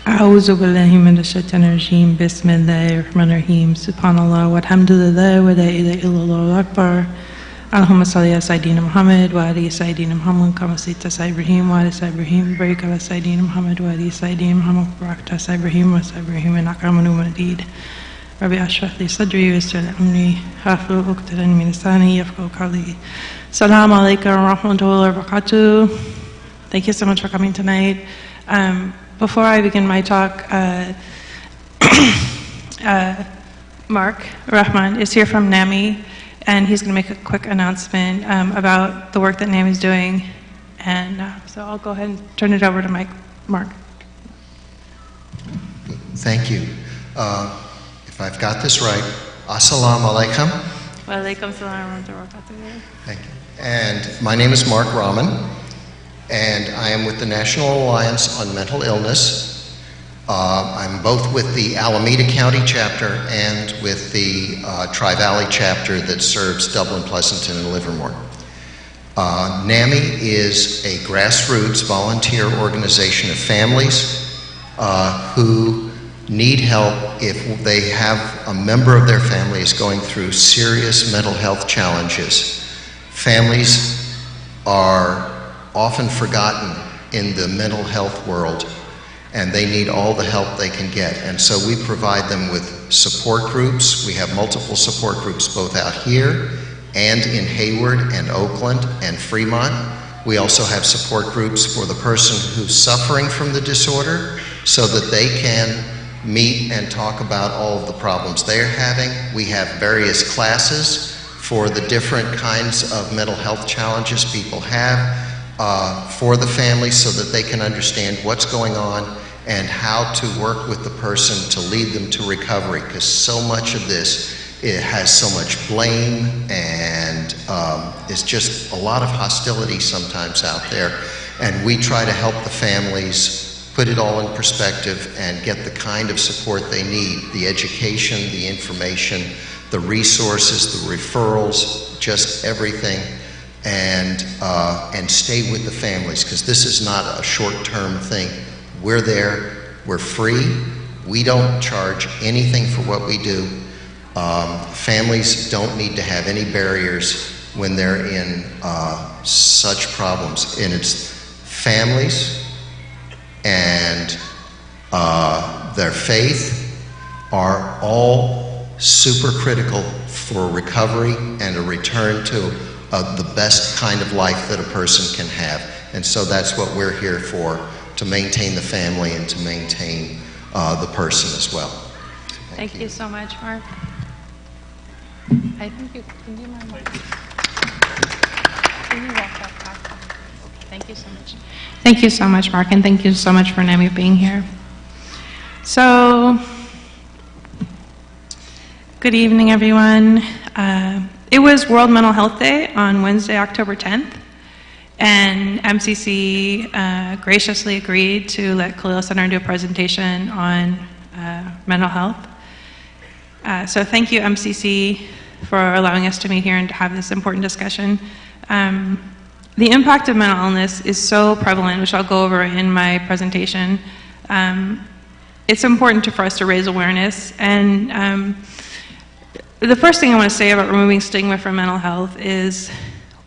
أعوذ بالله من الشيطان الرجيم بسم الله الرحمن الرحيم سبحان الله والحمد لله ولا إله إلا الله أكبر اللهم صل على سيدنا محمد وعلى سيدنا محمد كما صليت على إبراهيم وعلى سيدنا إبراهيم بارك على سيدنا محمد وعلى سيدنا محمد وبارك على إبراهيم وعلى إبراهيم إنك حميد مجيد ربي اشرح لي صدري ويسر لي أمري واحلل عقدة من لساني يفقهوا قولي السلام عليكم ورحمة الله وبركاته. Thank you so much for coming tonight. Before I begin my talk, Mark Rahman is here from NAMI, and he's going to make a quick announcement about the work that NAMI is doing. And so I'll go ahead and turn it over to Mark. Thank you. If I've got this right, Assalamu alaikum. Wa alaikum salam wa rahmatullahi. Thank you. And my name is Mark Rahman, and I am with the National Alliance on Mental Illness. I'm both with the Alameda County chapter and with the Tri-Valley chapter that serves Dublin, Pleasanton, and Livermore. NAMI is a grassroots volunteer organization of families who need help if they have a member of their family is going through serious mental health challenges. Families are often forgotten in the mental health world, and they need all the help they can get. And so we provide them with support groups. We have multiple support groups both out here and in Hayward and Oakland and Fremont. We also have support groups for the person who's suffering from the disorder so that they can meet and talk about all of the problems they're having. We have various classes for the different kinds of mental health challenges people have for the family so that they can understand what's going on and how to work with the person to lead them to recovery, because so much of this, it has so much blame and it's just a lot of hostility sometimes out there. And we try to help the families put it all in perspective and get the kind of support they need, the education, the information, the resources, the referrals, just everything, and stay with the families, because this is not a short-term thing. We're there, we're free, we don't charge anything for what we do. Families don't need to have any barriers when they're in such problems, and it's families and their faith are all super critical for recovery and a return to the best kind of life that a person can have. And so that's what we're here for, to maintain the family and to maintain the person as well. Thank you so much, Mark. I think you can do my mic. Can you walk that back? Thank you so much. Thank you so much, Mark, and thank you so much for NAMI being here. So, good evening, everyone. It was World Mental Health Day on Wednesday, October 10th, and MCC graciously agreed to let Khalil Center do a presentation on mental health. So thank you, MCC, for allowing us to meet here and to have this important discussion. The impact of mental illness is so prevalent, which I'll go over in my presentation. It's important for us to raise awareness. And the first thing I want to say about removing stigma from mental health is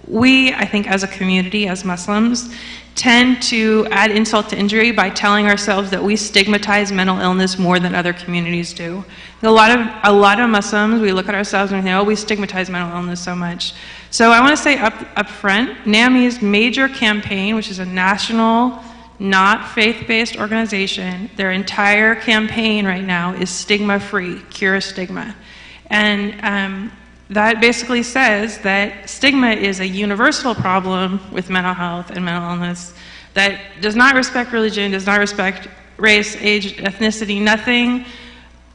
we, I think, as a community, as Muslims, tend to add insult to injury by telling ourselves that we stigmatize mental illness more than other communities do. A lot of Muslims, we look at ourselves and we think, oh, we stigmatize mental illness so much. So I want to say up front, NAMI's major campaign, which is a national, not faith-based organization, their entire campaign right now is stigma-free, cure stigma. And that basically says that stigma is a universal problem with mental health and mental illness that does not respect religion, does not respect race, age, ethnicity, nothing.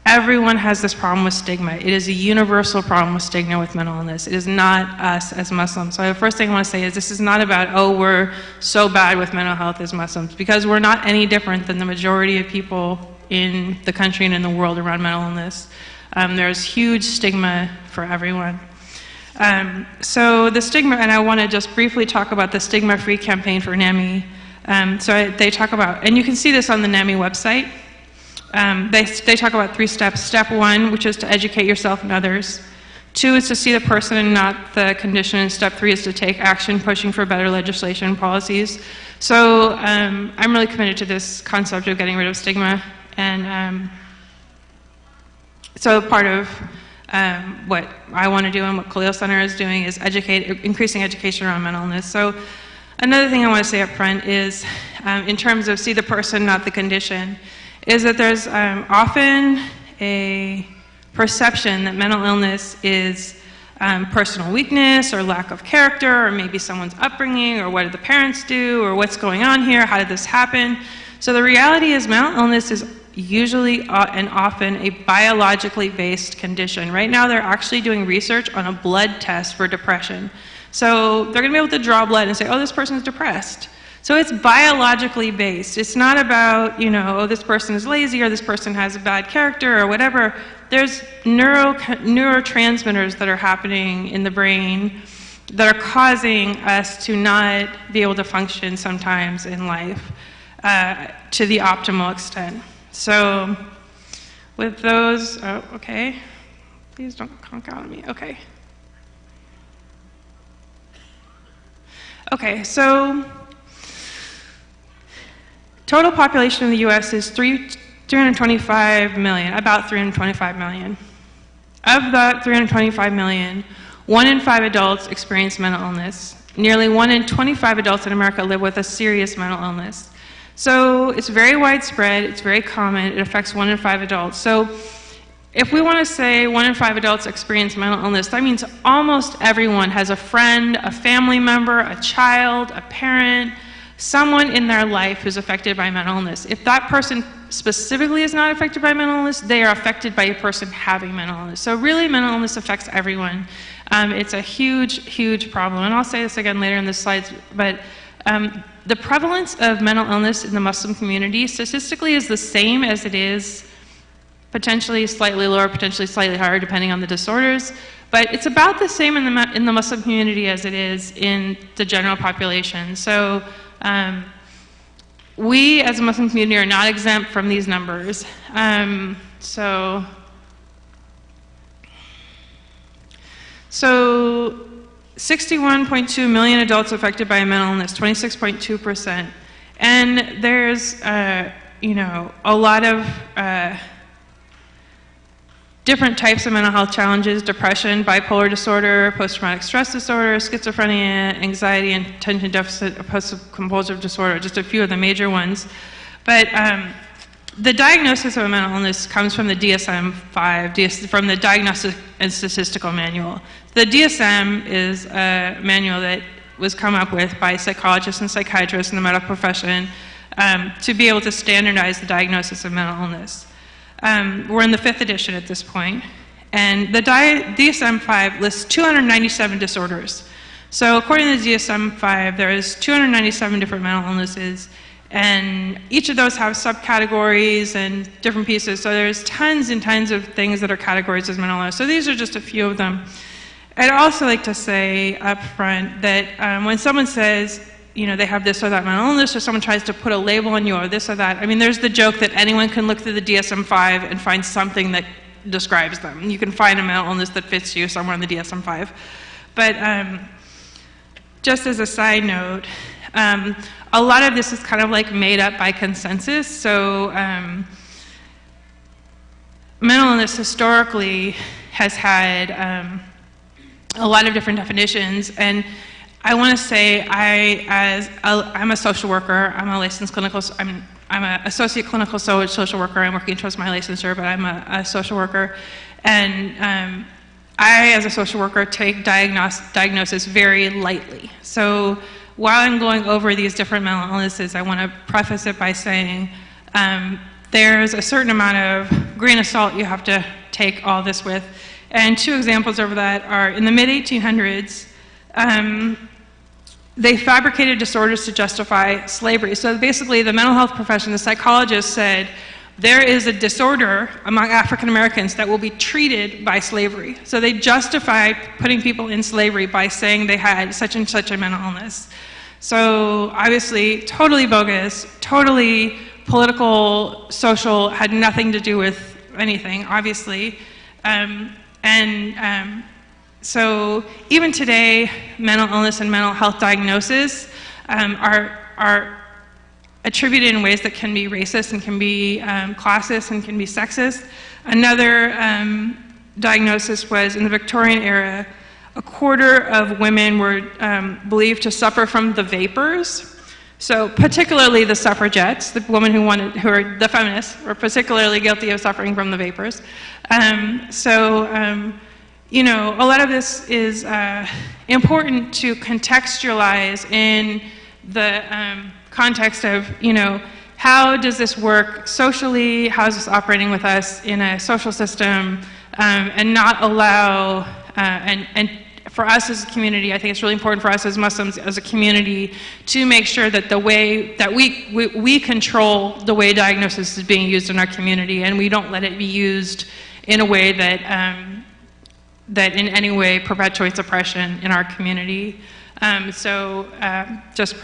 Everyone has this problem with stigma. It is a universal problem with stigma with mental illness. It is not us as Muslims. So the first thing I want to say is this is not about, oh, we're so bad with mental health as Muslims, because we're not any different than the majority of people in the country and in the world around mental illness. There's huge stigma for everyone. So the stigma, and I want to just briefly talk about the stigma-free campaign for NAMI. So they talk about, and you can see this on the NAMI website, They talk about 3 steps. Step 1, which is to educate yourself and others. 2 is to see the person and not the condition. And step 3 is to take action, pushing for better legislation and policies. So I'm really committed to this concept of getting rid of stigma. And so part of what I want to do and what Khalil Center is doing is increasing education around mental illness. So another thing I want to say up front is, in terms of see the person, not the condition, is that there's often a perception that mental illness is personal weakness or lack of character, or maybe someone's upbringing, or what did the parents do, or what's going on here, how did this happen? So the reality is mental illness is usually and often a biologically based condition. Right now they're actually doing research on a blood test for depression. So they're going to be able to draw blood and say, oh, this person's depressed. So it's biologically based. It's not about, oh, this person is lazy or this person has a bad character or whatever. There's neurotransmitters that are happening in the brain that are causing us to not be able to function sometimes in life to the optimal extent. So with those, oh, okay. Please don't conk out on me. Okay. Okay, so total population in the U.S. is 325 million, about 325 million. Of that 325 million, 1 in 5 adults experience mental illness. Nearly 1 in 25 adults in America live with a serious mental illness. So it's very widespread, it's very common, it affects 1 in 5 adults. So if we want to say 1 in 5 adults experience mental illness, that means almost everyone has a friend, a family member, a child, a parent, someone in their life who's affected by mental illness. If that person specifically is not affected by mental illness, they are affected by a person having mental illness. So really, mental illness affects everyone. It's a huge, huge problem. And I'll say this again later in the slides, but the prevalence of mental illness in the Muslim community statistically is the same as it is potentially slightly lower, potentially slightly higher, depending on the disorders. But it's about the same in the Muslim community as it is in the general population. So we, as a Muslim community, are not exempt from these numbers. So 61.2 million adults affected by a mental illness, 26.2%. And there's, a lot of different types of mental health challenges: depression, bipolar disorder, post-traumatic stress disorder, schizophrenia, anxiety, and attention deficit obsessive-compulsive disorder, just a few of the major ones. But the diagnosis of a mental illness comes from the DSM-5, from the Diagnostic and Statistical Manual. The DSM is a manual that was come up with by psychologists and psychiatrists in the medical profession to be able to standardize the diagnosis of mental illness. We're in the 5th edition at this point, and the DSM-5 lists 297 disorders. So according to the DSM-5, there's 297 different mental illnesses, and each of those have subcategories and different pieces. So there's tons and tons of things that are categorized as mental illness. So these are just a few of them. I'd also like to say up front that when someone says, they have this or that mental illness, or someone tries to put a label on you or this or that, there's the joke that anyone can look through the DSM-5 and find something that describes them. You can find a mental illness that fits you somewhere in the DSM-5. But just as a side note, a lot of this is kind of like made up by consensus. So mental illness historically has had a lot of different definitions, and I want to say I'm a social worker. I'm a licensed clinical. I'm an associate clinical social worker. I'm working towards my licensure, but I'm a social worker, and I, as a social worker, take diagnosis very lightly. So while I'm going over these different mental illnesses, I want to preface it by saying there's a certain amount of grain of salt you have to take all this with. And 2 examples of that are in the mid-1800s, they fabricated disorders to justify slavery. So basically, the mental health profession, the psychologists said, there is a disorder among African Americans that will be treated by slavery. So they justified putting people in slavery by saying they had such and such a mental illness. So obviously, totally bogus, totally political, social, had nothing to do with anything, obviously. So even today, mental illness and mental health diagnosis are attributed in ways that can be racist and can be classist and can be sexist. Another diagnosis was in the Victorian era, a quarter of women were believed to suffer from the vapors. So particularly the suffragettes, the women who are the feminists, were particularly guilty of suffering from the vapors. You know, a lot of this is important to contextualize in the context of, you know, how does this work socially? How is this operating with us in a social system? And not allow, and for us as a community, I think it's really important for us as Muslims as a community to make sure that the way that we control the way diagnosis is being used in our community, and we don't let it be used in a way that that in any way perpetuates oppression in our community. Just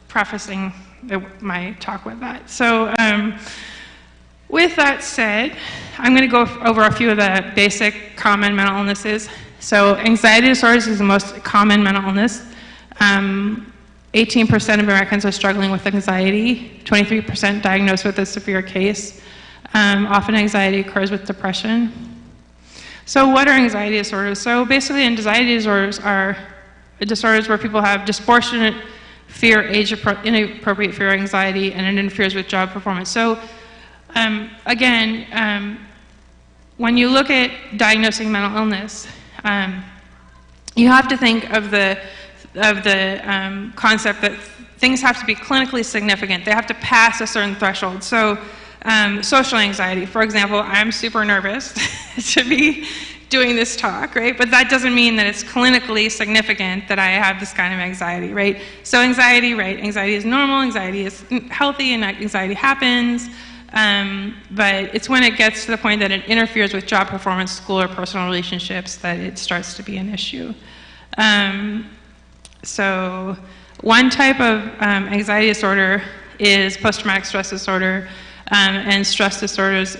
prefacing my talk with that. So with that said, I'm going to go over a few of the basic common mental illnesses. So anxiety disorders is the most common mental illness. 18% of Americans are struggling with anxiety, 23% diagnosed with a severe case. Often anxiety occurs with depression. So what are anxiety disorders? So basically anxiety disorders are disorders where people have disproportionate fear, inappropriate fear, anxiety, and it interferes with job performance. So when you look at diagnosing mental illness, you have to think of the concept that things have to be clinically significant. They have to pass a certain threshold. So social anxiety, for example, I'm super nervous to be doing this talk, right? But that doesn't mean that it's clinically significant that I have this kind of anxiety, right? So anxiety, right? Anxiety is normal, anxiety is healthy, and anxiety happens. But it's when it gets to the point that it interferes with job performance, school, or personal relationships that it starts to be an issue. So one type of anxiety disorder is post-traumatic stress disorder, and stress disorders,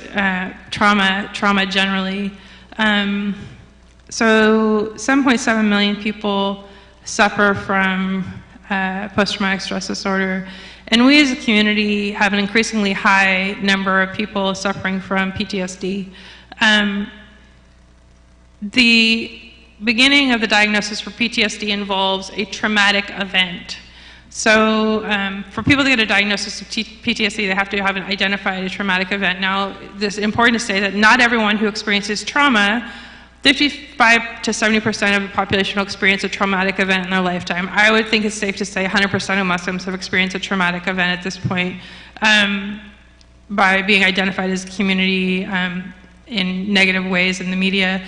trauma generally. So 7.7 million people suffer from post-traumatic stress disorder. And we as a community have an increasingly high number of people suffering from PTSD. The beginning of the diagnosis for PTSD involves a traumatic event. So for people to get a diagnosis of PTSD, they have to have identified a traumatic event. Now, it's important to say that not everyone who experiences trauma, 55 to 70% of the population will experience a traumatic event in their lifetime. I would think it's safe to say 100% of Muslims have experienced a traumatic event at this point by being identified as a community in negative ways in the media.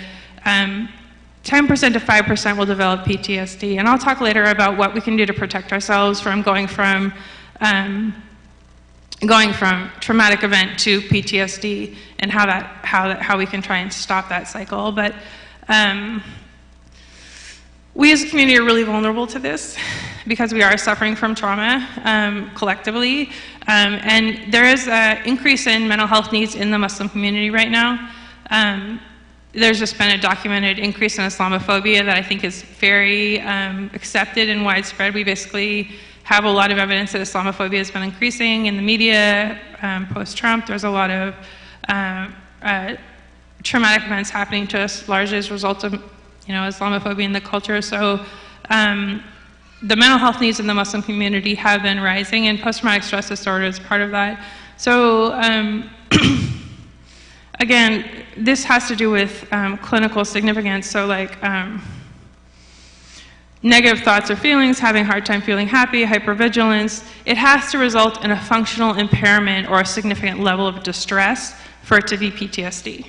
10% to 5% will develop PTSD, and I'll talk later about what we can do to protect ourselves from going from traumatic event to PTSD, and how we can try and stop that cycle. But we as a community are really vulnerable to this because we are suffering from trauma collectively, and there is an increase in mental health needs in the Muslim community right now. There's just been a documented increase in Islamophobia that I think is very accepted and widespread. We basically have a lot of evidence that Islamophobia has been increasing in the media post-Trump. There's a lot of traumatic events happening to us largely as a result of Islamophobia in the culture. So the mental health needs in the Muslim community have been rising, and post-traumatic stress disorder is part of that. So again, this has to do with clinical significance. So like negative thoughts or feelings, having a hard time feeling happy, hypervigilance. It has to result in a functional impairment or a significant level of distress for it to be PTSD.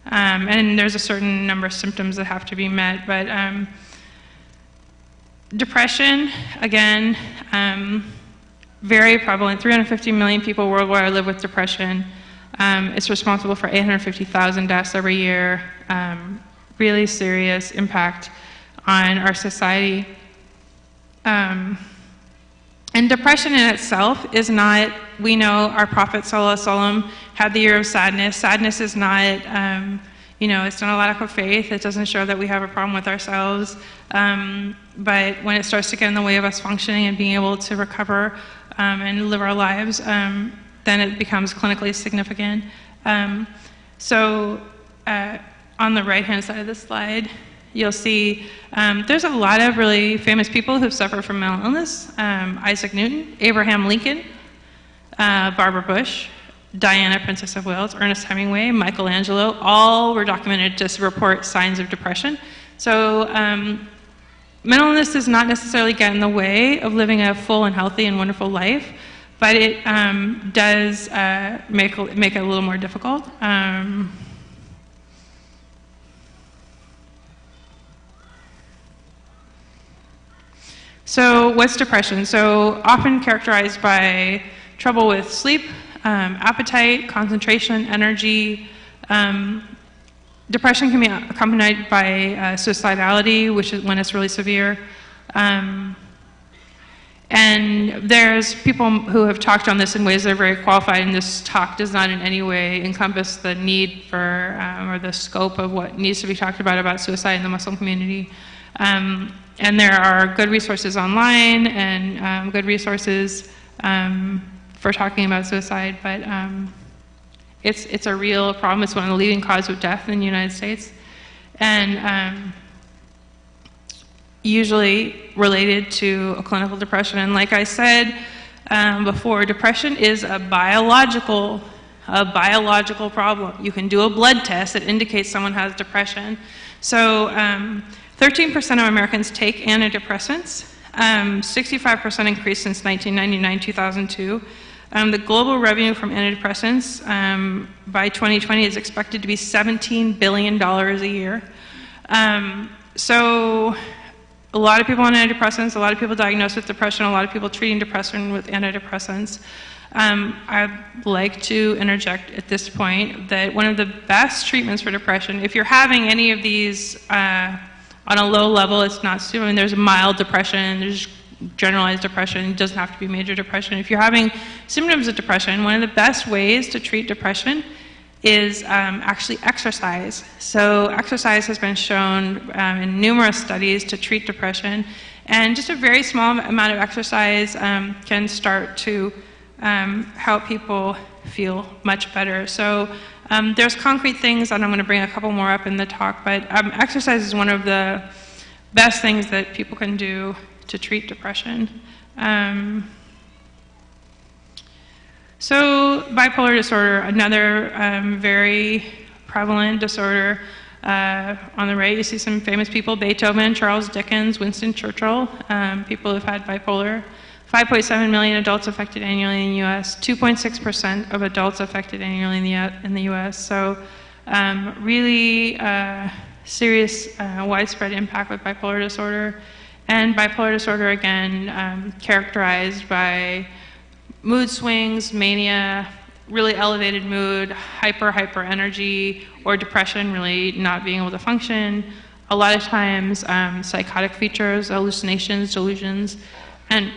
And there's a certain number of symptoms that have to be met. But depression, again, very prevalent. 350 million people worldwide live with depression. It's responsible for 850,000 deaths every year. Really serious impact on our society. And depression in itself is not, we know our Prophet Sallallahu Alaihi Wasallam had the year of sadness. Sadness is not, it's not a lack of faith. It doesn't show that we have a problem with ourselves. But when it starts to get in the way of us functioning and being able to recover and live our lives, then it becomes clinically significant. So on the right-hand side of the slide, you'll see there's a lot of really famous people who've suffered from mental illness. Isaac Newton, Abraham Lincoln, Barbara Bush, Diana, Princess of Wales, Ernest Hemingway, Michelangelo, all were documented to report signs of depression. So mental illness does not necessarily get in the way of living a full and healthy and wonderful life, but it does make it a little more difficult. So what's depression? So often characterized by trouble with sleep, appetite, concentration, energy. Depression can be accompanied by suicidality, which is when it's really severe. And there's people who have talked on this in ways that are very qualified, and this talk does not in any way encompass the need for, or the scope of what needs to be talked about suicide in the Muslim community. And there are good resources online and good resources for talking about suicide, but it's a real problem. It's one of the leading causes of death in the United States, and usually related to a clinical depression. And like I said before, depression is a biological problem. You can do a blood test that indicates someone has depression. So 13% of Americans take antidepressants, 65% increase since 1999-2002. The global revenue from antidepressants by 2020 is expected to be $17 billion a year. So a lot of people on antidepressants, a lot of people diagnosed with depression, a lot of people treating depression with antidepressants. I'd like to interject at this point that one of the best treatments for depression, if you're having any of these on a low level, it's not, there's mild depression, there's generalized depression, it doesn't have to be major depression. If you're having symptoms of depression, one of the best ways to treat depression is actually exercise. So exercise has been shown in numerous studies to treat depression, and just a very small amount of exercise can start to help people feel much better. So there's concrete things, and I'm going to bring a couple more up in the talk, but exercise is one of the best things that people can do to treat depression. So bipolar disorder, another very prevalent disorder. On the right, you see some famous people: Beethoven, Charles Dickens, Winston Churchill, people who've had bipolar. 5.7 million adults affected annually in the U.S., 2.6% of adults affected annually in the U.S. So really serious widespread impact with bipolar disorder. And bipolar disorder, again, characterized by mood swings, mania, really elevated mood, hyper energy, or depression, really not being able to function. A lot of times psychotic features, hallucinations, delusions, and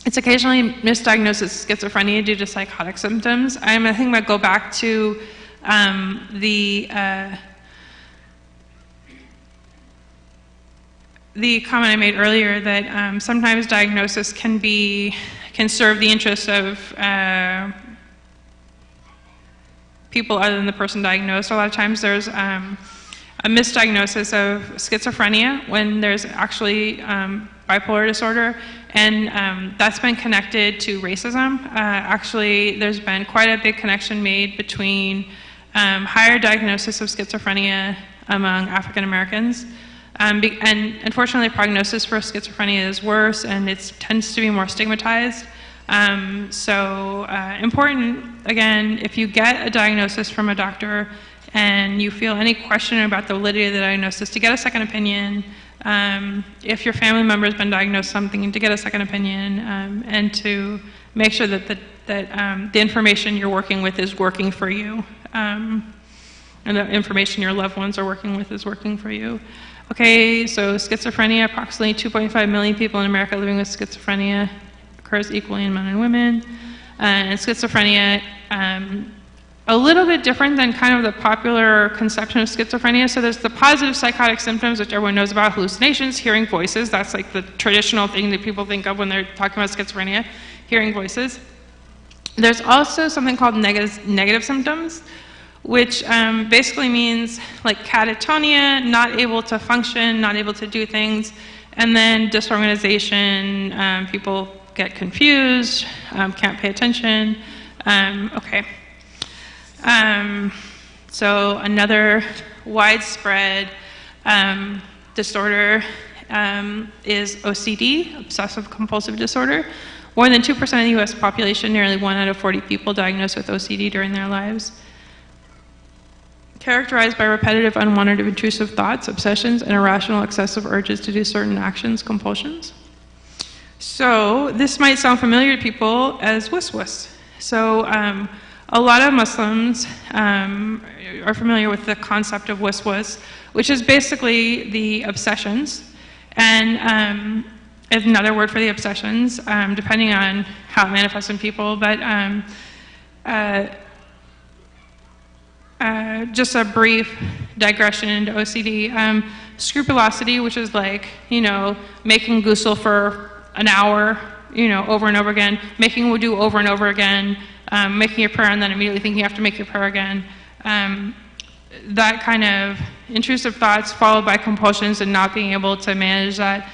it's occasionally misdiagnosed as schizophrenia due to psychotic symptoms. I think I'm going to go back to the comment I made earlier that sometimes diagnosis can serve the interests of people other than the person diagnosed. A lot of times there's a misdiagnosis of schizophrenia when there's actually bipolar disorder, and that's been connected to racism. Actually, there's been quite a big connection made between higher diagnosis of schizophrenia among African Americans. And unfortunately, prognosis for schizophrenia is worse, and it tends to be more stigmatized. So important, again, if you get a diagnosis from a doctor and you feel any question about the validity of the diagnosis, to get a second opinion. If your family member has been diagnosed something, to get a second opinion, and to make sure that the information you're working with is working for you, and the information your loved ones are working with is working for you. Okay, so schizophrenia, approximately 2.5 million people in America living with schizophrenia, occurs equally in men and women. And schizophrenia, a little bit different than kind of the popular conception of schizophrenia. So there's the positive psychotic symptoms, which everyone knows about: hallucinations, hearing voices. That's like the traditional thing that people think of when they're talking about schizophrenia, hearing voices. There's also something called negative symptoms, which basically means like catatonia, not able to function, not able to do things, and then disorganization, people get confused, can't pay attention. So another widespread disorder is OCD, obsessive compulsive disorder. More than 2% of the US population, nearly 1 out of 40 people diagnosed with OCD during their lives. Characterized by repetitive, unwanted, intrusive thoughts, obsessions, and irrational, excessive urges to do certain actions, compulsions. So this might sound familiar to people as waswas. So a lot of Muslims are familiar with the concept of waswas, which is basically the obsessions. And another word for the obsessions, depending on how it manifests in people, but just a brief digression into OCD. Scrupulosity, which is like, making ghusl for an hour, over and over again, making wudu over and over again, making your prayer and then immediately thinking you have to make your prayer again. That kind of intrusive thoughts followed by compulsions and not being able to manage that.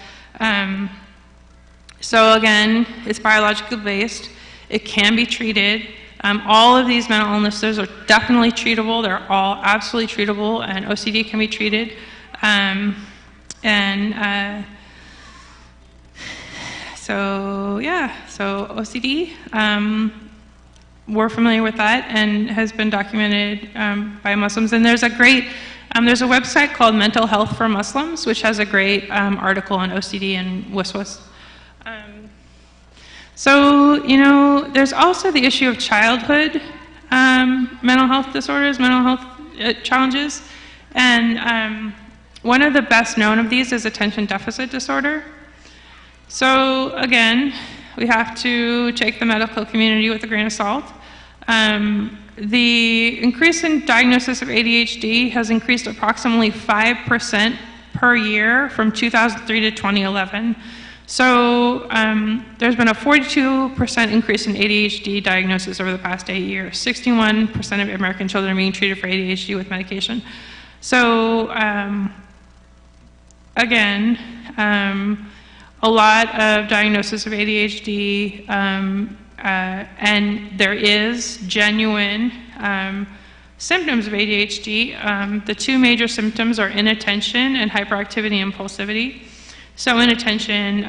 So again, it's biologically based. It can be treated. All of these mental illnesses are definitely treatable. They're all absolutely treatable, and OCD can be treated. So OCD, we're familiar with that and has been documented by Muslims. And there's a website called Mental Health for Muslims, which has a great article on OCD and waswas. There's also the issue of childhood mental health disorders, mental health challenges. And one of the best known of these is attention deficit disorder. So again, we have to take the medical community with a grain of salt. The increase in diagnosis of ADHD has increased approximately 5% per year from 2003 to 2011. So there's been a 42% increase in ADHD diagnosis over the past 8 years. 61% of American children are being treated for ADHD with medication. So again, a lot of diagnosis of ADHD, and there is genuine symptoms of ADHD. The two major symptoms are inattention and hyperactivity and impulsivity. So inattention,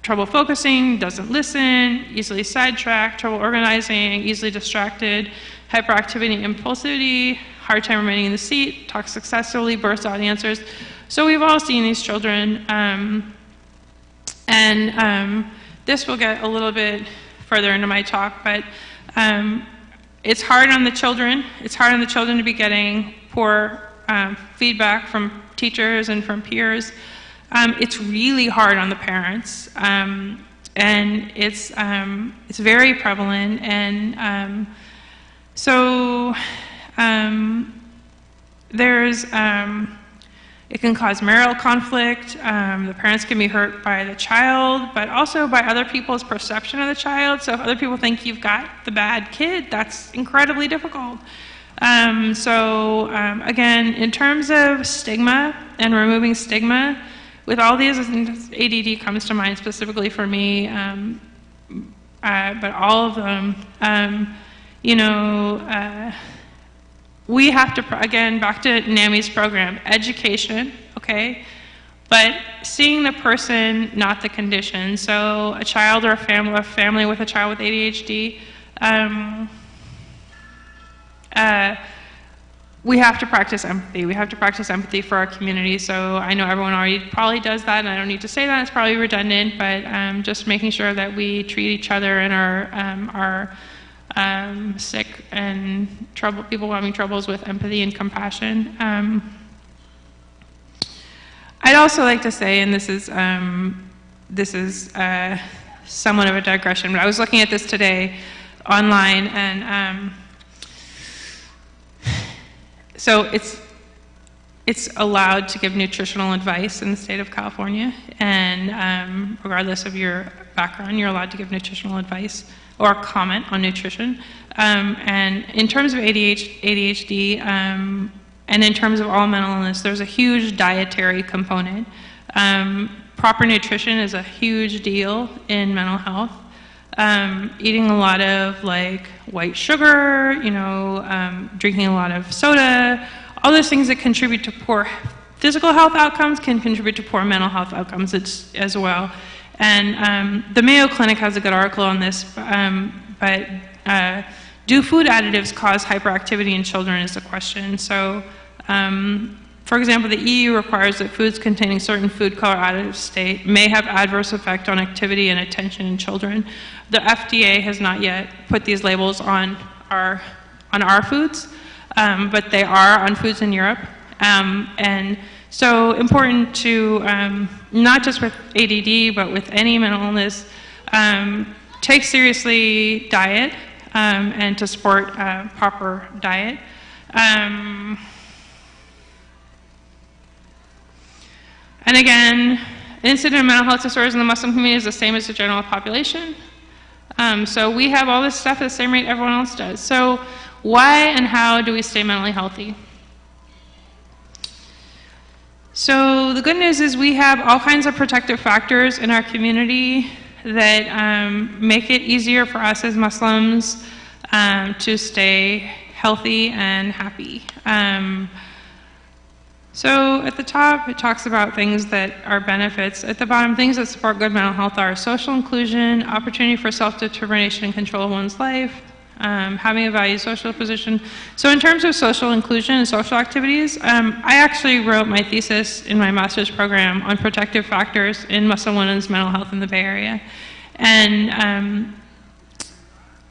trouble focusing, doesn't listen, easily sidetracked, trouble organizing, easily distracted. Hyperactivity and impulsivity, hard time remaining in the seat, talks excessively, bursts out answers. So we've all seen these children, and this will get a little bit further into my talk, but it's hard on the children. It's hard on the children to be getting poor feedback from teachers and from peers. It's really hard on the parents, and it's very prevalent. And there's it can cause marital conflict. The parents can be hurt by the child, but also by other people's perception of the child. So if other people think you've got the bad kid, that's incredibly difficult. Again, in terms of stigma and removing stigma, with all these, ADD comes to mind specifically for me, but all of them, we have to, again, back to NAMI's program, education, okay? But seeing the person, not the condition. So a child or a family with a child with ADHD, we have to practice empathy. We have to practice empathy for our community. So I know everyone already probably does that, and I don't need to say that. It's probably redundant, but just making sure that we treat each other and our sick and people having troubles with empathy and compassion. I'd also like to say, and this is somewhat of a digression, but I was looking at this today online, and so it's allowed to give nutritional advice in the state of California, and regardless of your background, you're allowed to give nutritional advice or comment on nutrition. And in terms of ADHD, and in terms of all mental illness, there's a huge dietary component. Proper nutrition is a huge deal in mental health. Eating a lot of like white sugar, drinking a lot of soda, all those things that contribute to poor physical health outcomes can contribute to poor mental health outcomes as well. And the Mayo Clinic has a good article on this, but do food additives cause hyperactivity in children is the question. So, for example, the EU requires that foods containing certain food color additive state may have adverse effect on activity and attention in children. The FDA has not yet put these labels on our foods, but they are on foods in Europe. And so important to, not just with ADD, but with any mental illness, take seriously diet and to support proper diet. And again, incident of mental health disorders in the Muslim community is the same as the general population. So we have all this stuff at the same rate everyone else does. So why and how do we stay mentally healthy? So the good news is we have all kinds of protective factors in our community that make it easier for us as Muslims to stay healthy and happy. So at the top, it talks about things that are benefits. At the bottom, things that support good mental health are social inclusion, opportunity for self-determination and control of one's life, having a valued social position. So in terms of social inclusion and social activities, I actually wrote my thesis in my master's program on protective factors in Muslim women's mental health in the Bay Area. And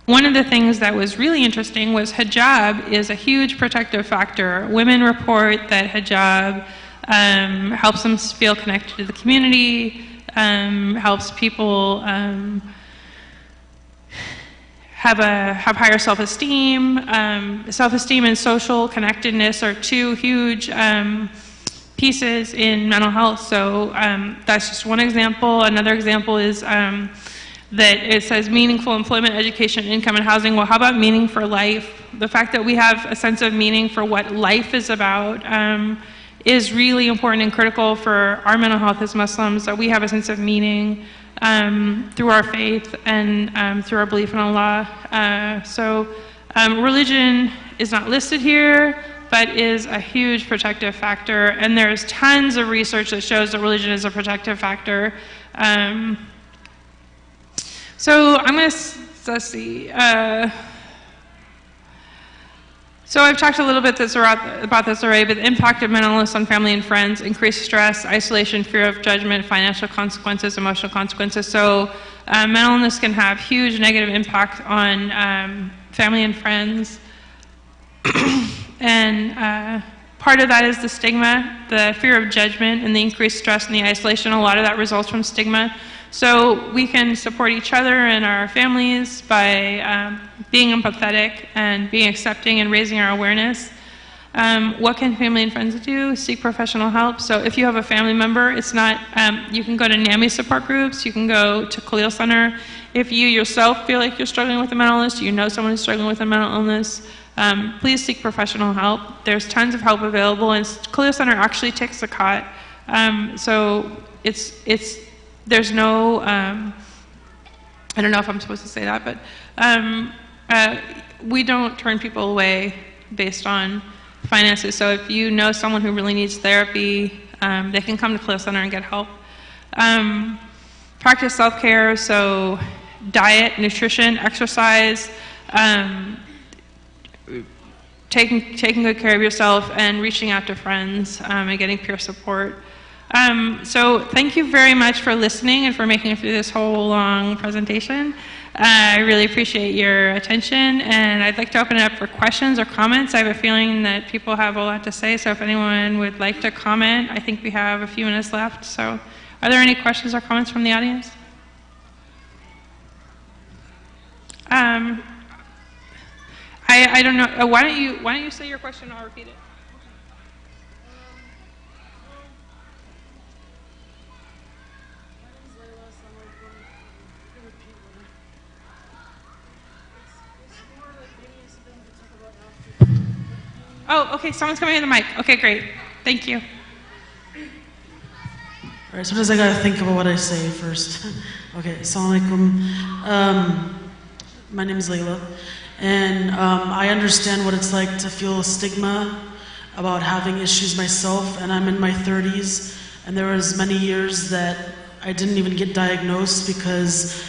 one of the things that was really interesting was hijab is a huge protective factor. Women report that hijab helps them feel connected to the community, helps people have higher self-esteem. Self-esteem and social connectedness are two huge pieces in mental health. So that's just one example. Another example is that it says meaningful employment, education, income, and housing. Well, how about meaning for life? The fact that we have a sense of meaning for what life is about is really important and critical for our mental health as Muslims, that we have a sense of meaning through our faith and through our belief in Allah. So religion is not listed here, but is a huge protective factor, and there's tons of research that shows that religion is a protective factor. So I'm going to, let's see. So I've talked a little bit about this already, but the impact of mental illness on family and friends, increased stress, isolation, fear of judgment, financial consequences, emotional consequences. So mental illness can have huge negative impact on family and friends. And part of that is the stigma, the fear of judgment, and the increased stress and the isolation. A lot of that results from stigma. So we can support each other and our families by being empathetic and being accepting and raising our awareness. What can family and friends do? Seek professional help. So if you have a family member, it's not, you can go to NAMI support groups, you can go to Khalil Center. If you yourself feel like you're struggling with a mental illness, you know someone who's struggling with a mental illness, please seek professional help. There's tons of help available, and Khalil Center actually takes a cut. So there's no, I don't know if I'm supposed to say that, but we don't turn people away based on finances. So if you know someone who really needs therapy, they can come to Khalil Center and get help. Practice self-care, so diet, nutrition, exercise, taking good care of yourself, and reaching out to friends and getting peer support. So thank you very much for listening and for making it through this whole long presentation. I really appreciate your attention, and I'd like to open it up for questions or comments. I have a feeling that people have a lot to say, so if anyone would like to comment, I think we have a few minutes left. So are there any questions or comments from the audience? I don't know. Why don't you say your question and I'll repeat it? Oh, okay, someone's coming in the mic. Okay, great. Thank you. All right, sometimes I gotta think about what I say first. Okay, assalamu alaikum. My name is Layla, and I understand what it's like to feel stigma about having issues myself, and I'm in my 30s, and there was many years that I didn't even get diagnosed because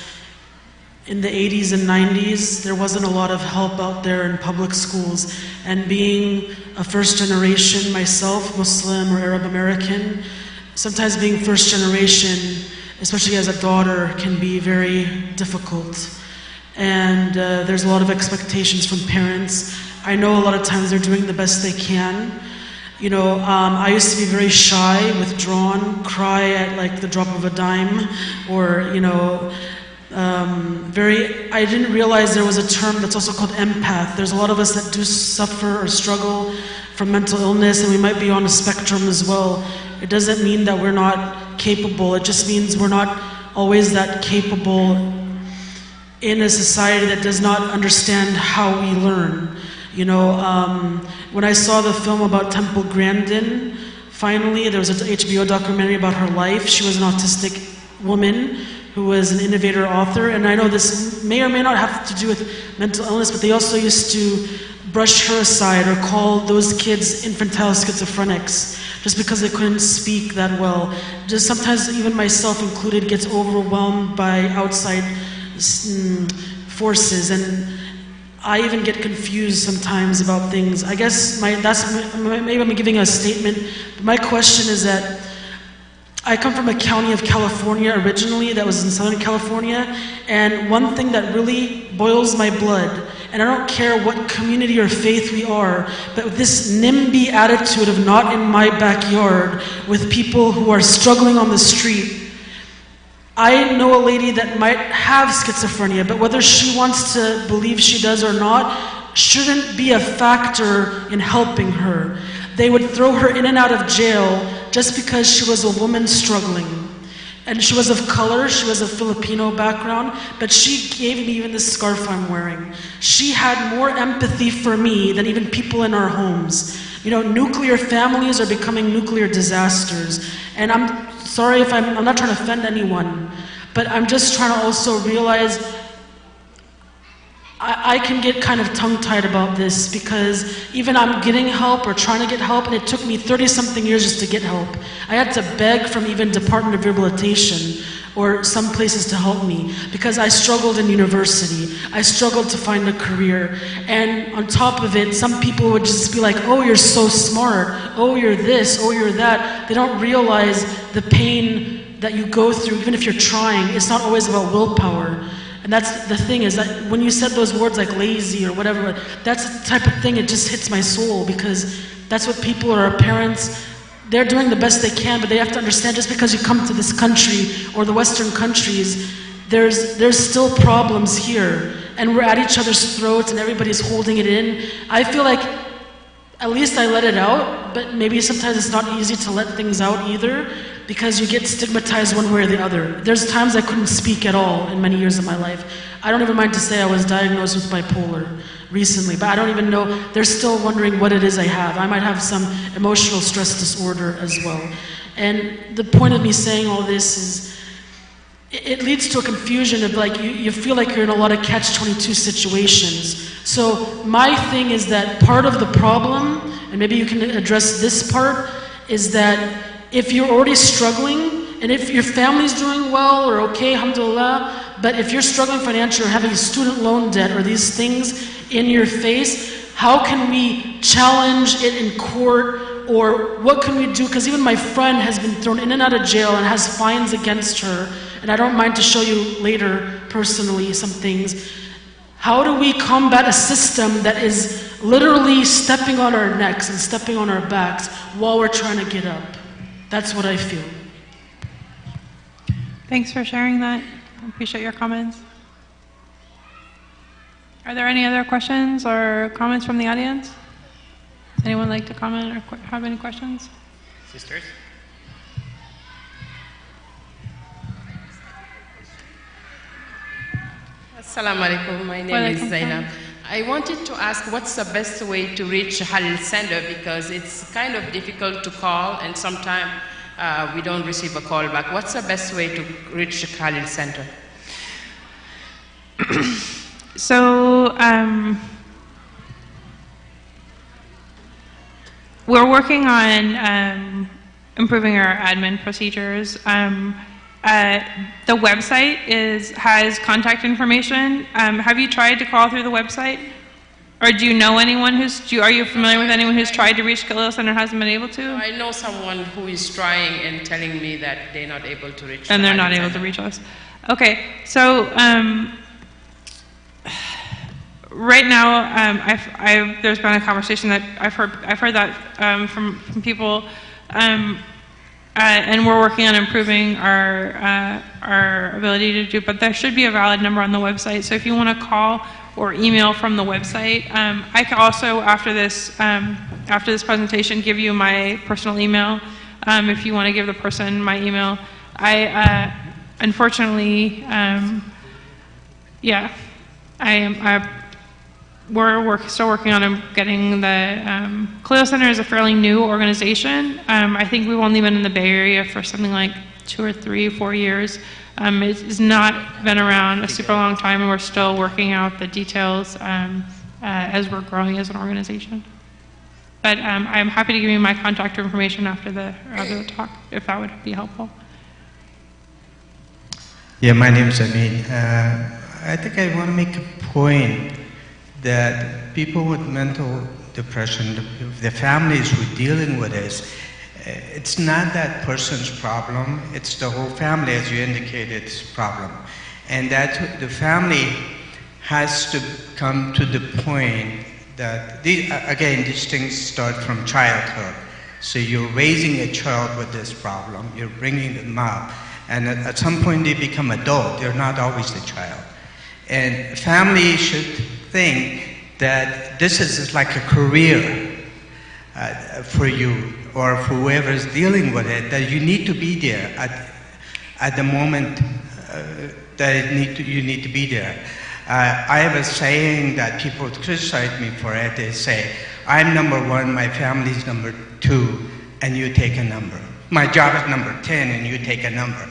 in the 80s and 90s, there wasn't a lot of help out there in public schools. And being a first generation myself, Muslim or Arab American, sometimes being first generation, especially as a daughter, can be very difficult. And there's a lot of expectations from parents. I know a lot of times they're doing the best they can. You know, I used to be very shy, withdrawn, cry at like the drop of a dime, or, you know, I didn't realize there was a term that's also called empath. There's a lot of us that do suffer or struggle from mental illness, and we might be on a spectrum as well. It doesn't mean that we're not capable. It just means we're not always that capable in a society that does not understand how we learn. You know, when I saw the film about Temple Grandin, finally, there was an HBO documentary about her life. She was an autistic woman who was an innovator author, and I know this may or may not have to do with mental illness, but they also used to brush her aside or call those kids infantile schizophrenics just because they couldn't speak that well. Just sometimes even myself included gets overwhelmed by outside forces, and I even get confused sometimes about things. I guess maybe I'm giving a statement, but my question is that I come from a county of California originally that was in Southern California, and one thing that really boils my blood, and I don't care what community or faith we are, but this NIMBY attitude of not in my backyard with people who are struggling on the street. I know a lady that might have schizophrenia, but whether she wants to believe she does or not shouldn't be a factor in helping her. They would throw her in and out of jail just because she was a woman struggling. And she was of color, she was of Filipino background, but she gave me even this scarf I'm wearing. She had more empathy for me than even people in our homes. You know, nuclear families are becoming nuclear disasters. And I'm sorry if I'm not trying to offend anyone, but I'm just trying to also realize I can get kind of tongue-tied about this because even I'm getting help or trying to get help, and it took me 30-something years just to get help. I had to beg from even Department of Rehabilitation or some places to help me because I struggled in university. I struggled to find a career. And on top of it, some people would just be like, oh, you're so smart. Oh, you're this. Oh, you're that. They don't realize the pain that you go through, even if you're trying. It's not always about willpower. And that's the thing, is that when you said those words like lazy or whatever, that's the type of thing, it just hits my soul because that's what people or our parents, they're doing the best they can, but they have to understand just because you come to this country or the Western countries, there's still problems here. And we're at each other's throats and everybody's holding it in. I feel like at least I let it out, but maybe sometimes it's not easy to let things out either because you get stigmatized one way or the other. There's times I couldn't speak at all in many years of my life. I don't even mind to say I was diagnosed with bipolar recently, but I don't even know, they're still wondering what it is I have. I might have some emotional stress disorder as well. And the point of me saying all this is, it leads to a confusion of like, you feel like you're in a lot of catch-22 situations. So my thing is that part of the problem, and maybe you can address this part, is that if you're already struggling, and if your family's doing well or okay, alhamdulillah, but if you're struggling financially or having student loan debt or these things in your face, how can we challenge it in court, or what can we do? Because even my friend has been thrown in and out of jail and has fines against her, and I don't mind to show you later personally some things. How do we combat a system that is literally stepping on our necks and stepping on our backs while we're trying to get up? That's what I feel. Thanks for sharing that. I appreciate your comments. Are there any other questions or comments from the audience? Does anyone like to comment or have any questions? Sisters? Assalamu alaikum, my name is Zainab. I wanted to ask what's the best way to reach Halil Center, because it's kind of difficult to call and sometimes we don't receive a call back. What's the best way to reach Halil Center? So we're working on improving our admin procedures. The website has contact information. Have you tried to call through the website? Or do you know anyone are you familiar with anyone who's tried to reach Khalil Center and hasn't been able to? I know someone who is trying and telling me that they're not able to reach. And they're not able to reach us. Okay, so right now, there's been a conversation that I've heard that from people, and we're working on improving our ability to do. But there should be a valid number on the website. So if you want to call or email from the website, I can also after this presentation give you my personal email. If you want to give the person my email, unfortunately, we're still working on getting the Khalil Center is a fairly new organization. I think we've only been in the Bay Area for something like 2 or 3 or 4 years. It's not been around a super long time, and we're still working out the details as we're growing as an organization. But I'm happy to give you my contact information after the talk, if that would be helpful. Yeah, my name is Amin. I think I want to make a point that people with mental depression, the families who are dealing with this, it's not that person's problem, it's the whole family, as you indicated, problem. And that the family has to come to the point that, these things start from childhood. So you're raising a child with this problem, you're bringing them up, and at some point they become adult, they're not always a child. And family should think that this is like a career for you or for whoever is dealing with it, that you need to be there at the moment that you need to be there. I have a saying that people criticize me for it. They say, I'm number 1, my family's number 2, and you take a number. My job is number 10, and you take a number.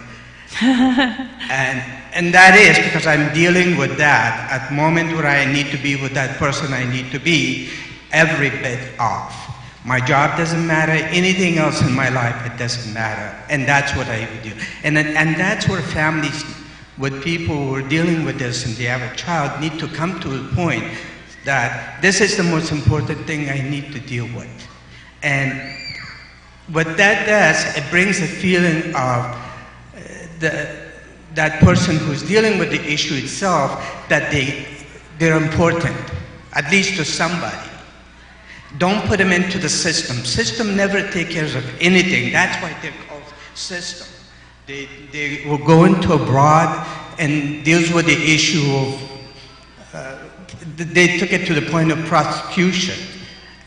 And that is because I'm dealing with that at the moment where I need to be with that person I need to be every bit off. My job doesn't matter, anything else in my life, it doesn't matter. And that's what I do. And that's where families with people who are dealing with this and they have a child need to come to a point that this is the most important thing I need to deal with. And what that does, it brings a feeling of that person who's dealing with the issue itself, that they're important, at least to somebody. Don't put them into the system. System never takes care of anything. That's why they're called system. They will go into abroad and deals with the issue of, they took it to the point of prosecution.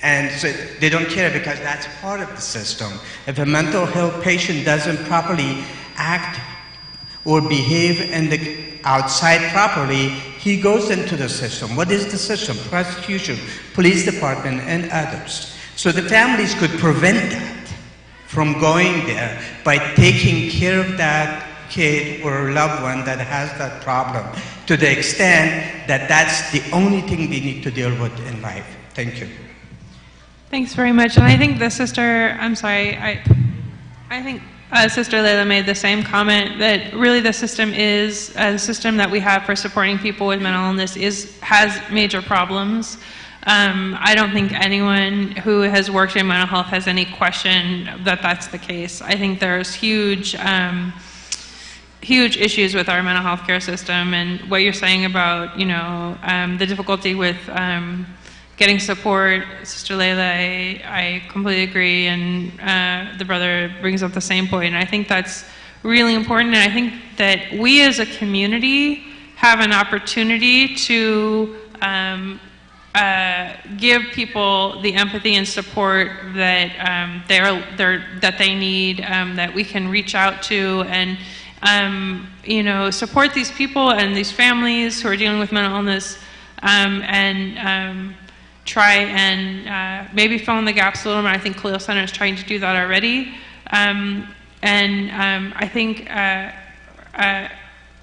And so they don't care because that's part of the system. If a mental health patient doesn't properly act or behave in the outside properly, he goes into the system. What is the system? Prosecution, police department, and others. So the families could prevent that from going there by taking care of that kid or loved one that has that problem to the extent that that's the only thing they need to deal with in life. Thank you. Thanks very much. And I think the sister, I'm sorry, I think Sister Layla made the same comment that really the system is, a system that we have for supporting people with mental illness has major problems. I don't think anyone who has worked in mental health has any question that that's the case. I think there's huge huge issues with our mental health care system, and what you're saying about, the difficulty with getting support, Sister Layla, I completely agree, and the brother brings up the same point, and I think that's really important, and I think that we as a community have an opportunity to give people the empathy and support that that they need, that we can reach out to, and support these people and these families who are dealing with mental illness, and try and maybe fill in the gaps a little bit. I think Khalil Center is trying to do that already, I think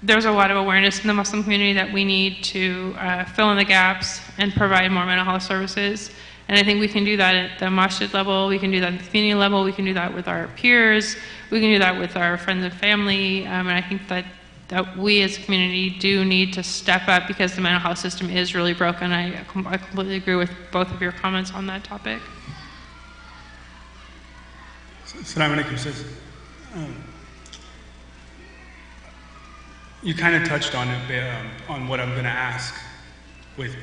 there's a lot of awareness in the Muslim community that we need to fill in the gaps and provide more mental health services. And I think we can do that at the masjid level, we can do that at the community level, we can do that with our peers, we can do that with our friends and family, and I think that we as a community do need to step up because the mental health system is really broken. I completely agree with both of your comments on that topic. Assalamu alaikum, sis. You kind of touched on it, on what I'm going to ask, with,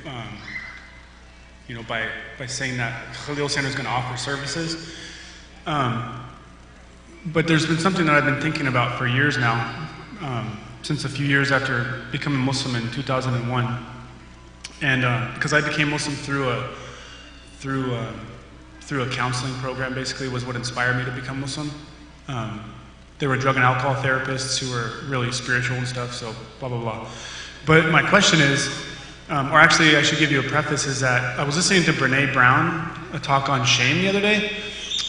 by saying that Khalil Center is going to offer services. But there's been something that I've been thinking about for years now, since a few years after becoming Muslim in 2001, and because I became Muslim through a counseling program, basically, was what inspired me to become Muslim. There were drug and alcohol therapists who were really spiritual and stuff, so blah, blah, blah. But my question is, or actually I should give you a preface, is that I was listening to Brene Brown, a talk on shame the other day,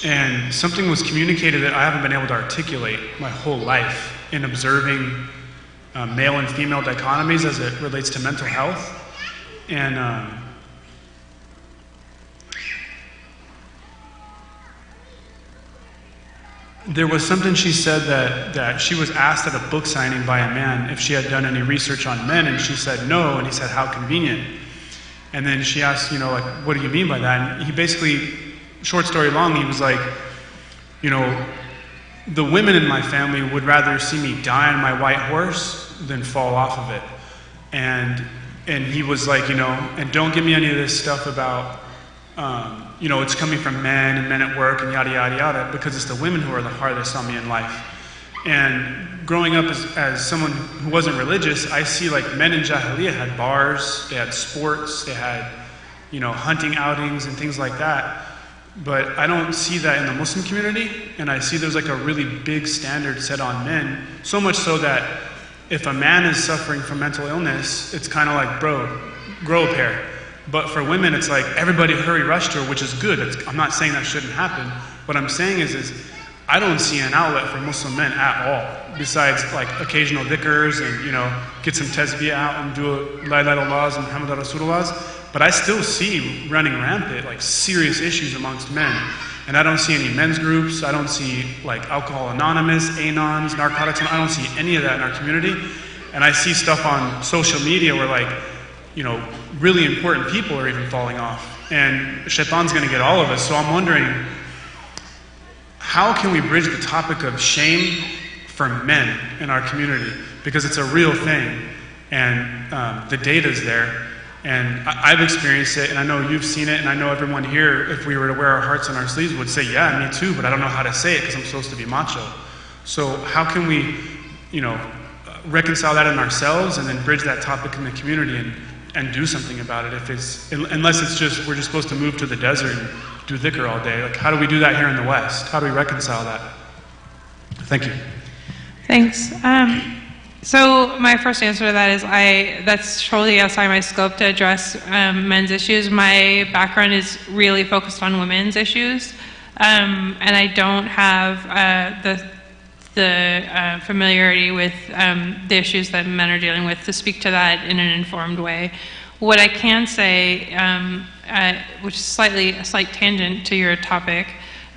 and something was communicated that I haven't been able to articulate my whole life in observing male and female dichotomies as it relates to mental health. And there was something she said that she was asked at a book signing by a man if she had done any research on men, and she said no, and he said, how convenient. And then she asked, what do you mean by that? And he basically, short story long, he was like, the women in my family would rather see me die on my white horse than fall off of it. And he was like, and don't give me any of this stuff about, it's coming from men and men at work and yada, yada, yada, because it's the women who are the hardest on me in life. And growing up as someone who wasn't religious, I see like men in Jahiliyyah had bars, they had sports, they had, hunting outings and things like that. But I don't see that in the Muslim community, and I see there's like a really big standard set on men, so much so that if a man is suffering from mental illness, it's kind of like, bro, grow a pair. But for women, it's like everybody hurry rush to her, which is good. I'm not saying that shouldn't happen. What I'm saying is I don't see an outlet for Muslim men at all, besides like occasional dhikrs and, get some tasbih out and do La ilaha illallahs and Muhammad Rasulullahs. But I still see running rampant, like serious issues amongst men. And I don't see any men's groups. I don't see like Alcohol Anonymous, Anons, Narcotics. I don't see any of that in our community. And I see stuff on social media where like, really important people are even falling off. And Shaitan's going to get all of us. So I'm wondering, how can we bridge the topic of shame for men in our community? Because it's a real thing. And the data's there. And I've experienced it, and I know you've seen it, and I know everyone here, if we were to wear our hearts on our sleeves, would say, yeah, me too, but I don't know how to say it because I'm supposed to be macho. So how can we, reconcile that in ourselves and then bridge that topic in the community and do something about it, unless it's just, we're just supposed to move to the desert and do dhikr all day. Like, how do we do that here in the West? How do we reconcile that? Thank you. Thanks. So my first answer to that is that's totally outside my scope to address men's issues. My background is really focused on women's issues, and I don't have the familiarity with the issues that men are dealing with to speak to that in an informed way. What I can say, which is a slight tangent to your topic,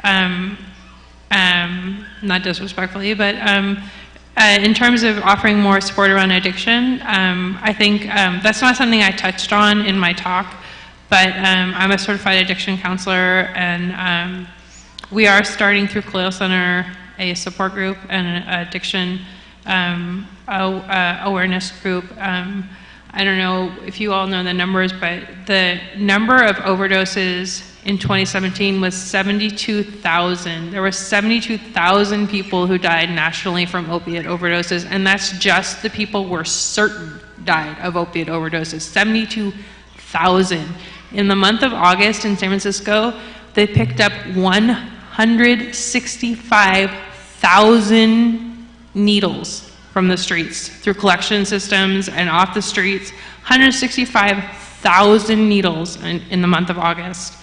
not disrespectfully, but in terms of offering more support around addiction, I think that's not something I touched on in my talk, but I'm a certified addiction counselor, and we are starting through Khalil Center a support group and an addiction awareness group. I don't know if you all know the numbers, but the number of overdoses in 2017 was 72,000. There were 72,000 people who died nationally from opiate overdoses, and that's just the people we're certain died of opiate overdoses. 72,000. In the month of August in San Francisco, they picked up 165,000 needles from the streets through collection systems and off the streets. 165,000 needles in the month of August.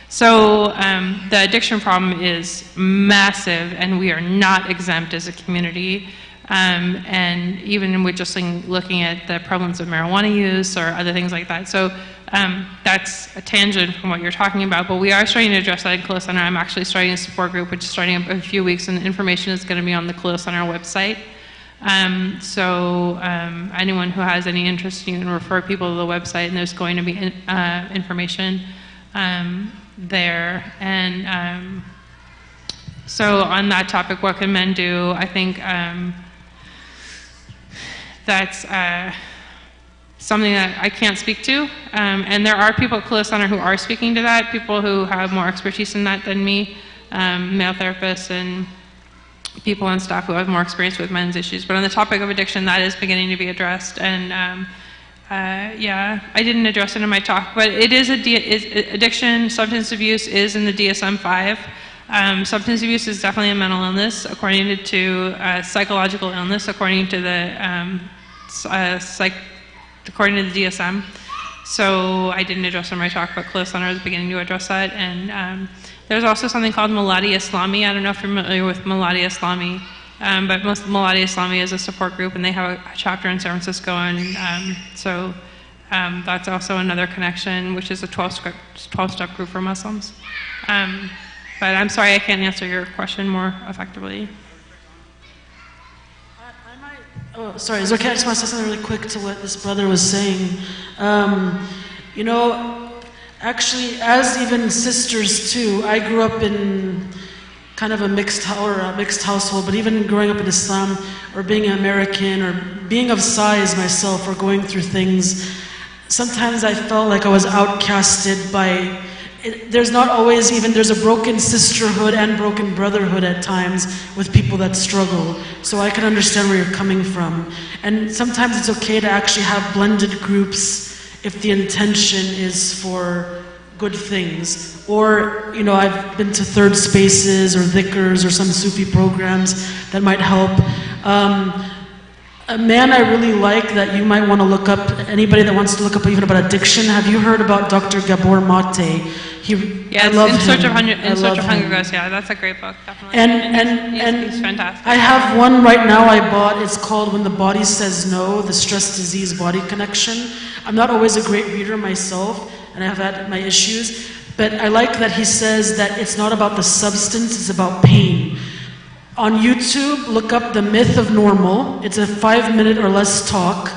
So the addiction problem is massive, and we are not exempt as a community. And even with just looking at the prevalence of marijuana use or other things like that. So that's a tangent from what you're talking about, but we are starting to address that in Cleo Center. I'm actually starting a support group, which is starting in a few weeks, and the information is going to be on the Cleo Center website. Anyone who has any interest, you can refer people to the website, and there's going to be information there. And so on that topic, what can men do? I think that's something that I can't speak to. And there are people at Cleo Center who are speaking to that, people who have more expertise in that than me, male therapists and people on staff who have more experience with men's issues. But on the topic of addiction, that is beginning to be addressed. And yeah, I didn't address it in my talk, but it is addiction, substance abuse is in the DSM-5. Substance abuse is definitely a mental illness, according to psychological illness, according to the according to the DSM. So I didn't address it in my talk, but Cleo Center is beginning to address that. And there's also something called Maladi Islami. I don't know if you're familiar with Maladi Islami, but Maladi Islami is a support group, and they have a chapter in San Francisco. And so that's also another connection, which is a 12-step group for Muslims. But I'm sorry I can't answer your question more effectively. Oh, sorry, is it okay? I just want to say something really quick to what this brother was saying. You know, actually, as even sisters too, I grew up in kind of a mixed household, but even growing up in Islam, or being American, or being of size myself, or going through things, sometimes I felt like I was outcasted by. There's not always even, there's a broken sisterhood and broken brotherhood at times with people that struggle. So I can understand where you're coming from. And sometimes it's okay to actually have blended groups if the intention is for good things. Or, you know, I've been to third spaces or dhikrs or some Sufi programs that might help. A man I really like that you might want to look up, anybody that wants to look up even about addiction, have you heard about Dr. Gabor Mate? Yeah, In Search of Hunger Ghosts, yeah, that's a great book, definitely. And he's fantastic. I have one right now I bought, it's called When the Body Says No, The Stress Disease Body Connection. I'm not always a great reader myself, and I have had my issues, but I like that he says that it's not about the substance, it's about pain. On YouTube, look up The Myth of Normal. It's a 5-minute or less talk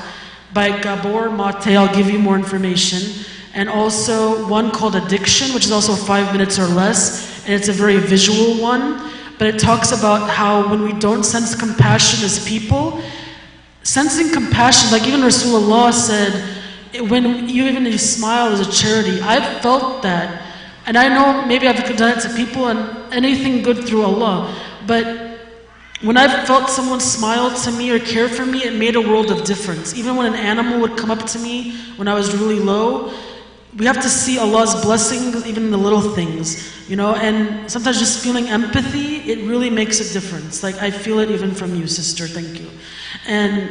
by Gabor Mate. I'll give you more information. And also one called Addiction, which is also 5 minutes or less, and it's a very visual one. But it talks about how when we don't sense compassion as people, sensing compassion, like even Rasulullah said, when you smile is a charity. I've felt that. And I know maybe I've done it to people and anything good through Allah. But when I felt someone smile to me or care for me, it made a world of difference. Even when an animal would come up to me when I was really low, we have to see Allah's blessings even in the little things, you know, and sometimes just feeling empathy, it really makes a difference. Like I feel it even from you, sister, thank you. And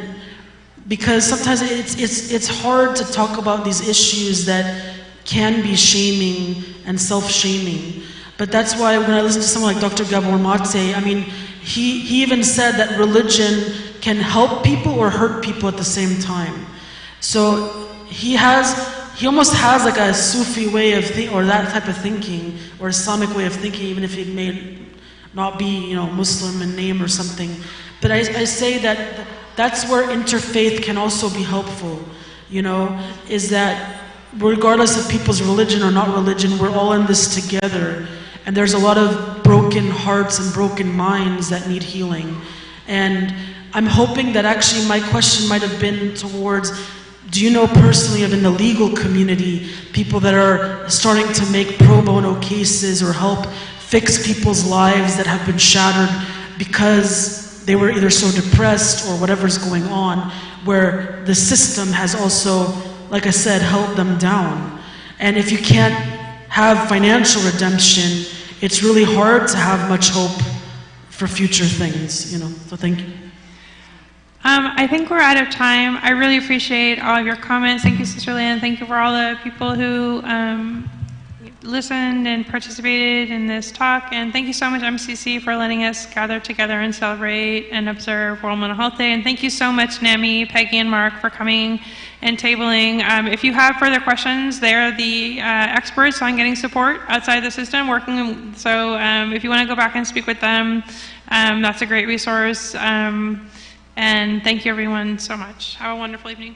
because sometimes it's hard to talk about these issues that can be shaming and self-shaming. But that's why when I listen to someone like Dr. Gabor Mate, I mean, he even said that religion can help people or hurt people at the same time. So he almost has like a Sufi way of thinking, or that type of thinking, or Islamic way of thinking, even if he may not be, you know, Muslim in name or something. But I say that that's where interfaith can also be helpful, you know, is that regardless of people's religion or not religion, we're all in this together. And there's a lot of broken hearts and broken minds that need healing. And I'm hoping that actually my question might have been towards, do you know personally of in the legal community people that are starting to make pro bono cases or help fix people's lives that have been shattered because they were either so depressed or whatever's going on, where the system has also, like I said, held them down? And if you can't have financial redemption, it's really hard to have much hope for future things, you know. So thank you. I think we're out of time. I really appreciate all of your comments. Thank you, Sister Lynn. Thank you for all the people who listened and participated in this talk. And thank you so much, MCC, for letting us gather together and celebrate and observe World Mental Health Day. And thank you so much, Nami, Peggy, and Mark, for coming and tabling. If you have further questions, they're the experts on getting support outside the system working. So if you want to go back and speak with them, that's a great resource. And thank you, everyone, so much. Have a wonderful evening.